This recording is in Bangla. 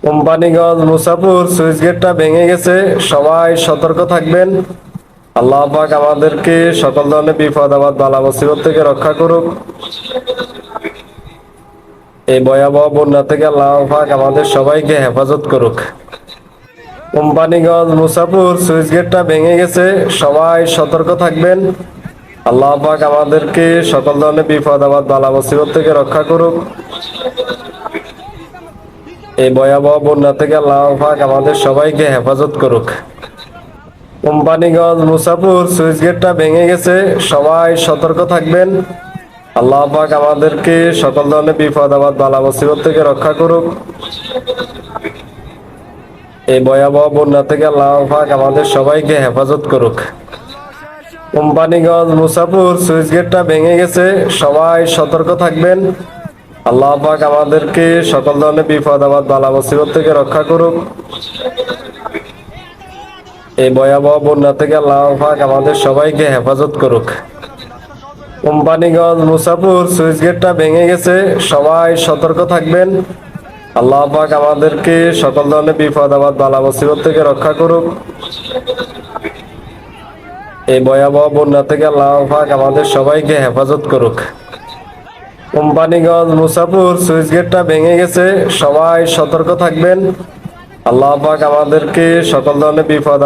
কোম্পানিগঞ্জ মুসাপুর সুইচ গেটটা ভেঙে গেছে, সবাই সতর্ক থাকবেন। আল্লাহ পাক আমাদেরকে সকল ধরনের বিপদ আপদ বালা মুসিবত থেকে রক্ষা করুক। এই ভয়াবহ বন্যা থেকে আল্লাহ পাক আমাদের সবাইকে হেফাজত করুক। কোম্পানিগঞ্জ মুসাপুর সুইচ গেটটা ভেঙে গেছে, সবাই সতর্ক থাকবেন। আল্লাহ পাক আমাদেরকে সকল ধরনের বিপদ আপদ বালা মুসিবত থেকে রক্ষা করুক। এই ভয়াবহ বন্যা থেকে আল্লাহ পাক আমাদের সবাইকে হেফাজত করুক। কোম্পানিগঞ্জ মুসাপুর সুইচ গেটটা ভেঙে গেছে, সবাই সতর্ক থাকবেন। আল্লাহ পাক আমাদেরকে সকল ধরনের বিপদ আপদ বালা মুসিবত থেকে রক্ষা করুক। এই ভয়াবহ বন্যা থেকে আল্লাহ পাক আমাদের সবাইকে হেফাজত করুক। কোম্পানিগঞ্জ মুসাপুর সুইচ গেটটা ভেঙে গেছে, সবাই সতর্ক থাকবেন। আল্লাহ পাক আমাদেরকে সকল ধরনের বিপদ আপদ বালা মুসিবত থেকে রক্ষা করুক। এই ভয়াবহ বন্যা থেকে আল্লাহ পাক আমাদের সবাইকে হেফাজত করুক। কোম্পানিগঞ্জ মুসাপুর সুইচ গেটটা ভেঙে গেছে, সবাই সতর্ক থাকবেন। আল্লাহ পাক আমাদেরকে সকল ধরনের বিপদ আপদ বালা মুসিবত থেকে রক্ষা করুক। এই ভয়াবহ বন্যা থেকে আল্লাহ পাক আমাদের সবাইকে হেফাজত করুক। কোম্পানিগঞ্জ মুসাপুর সুইচ গেটটা ভেঙে গেছে, সবাই সতর্ক থাকবেন। আল্লাহ পাক আমাদেরকে সকল ধরনের বিপদ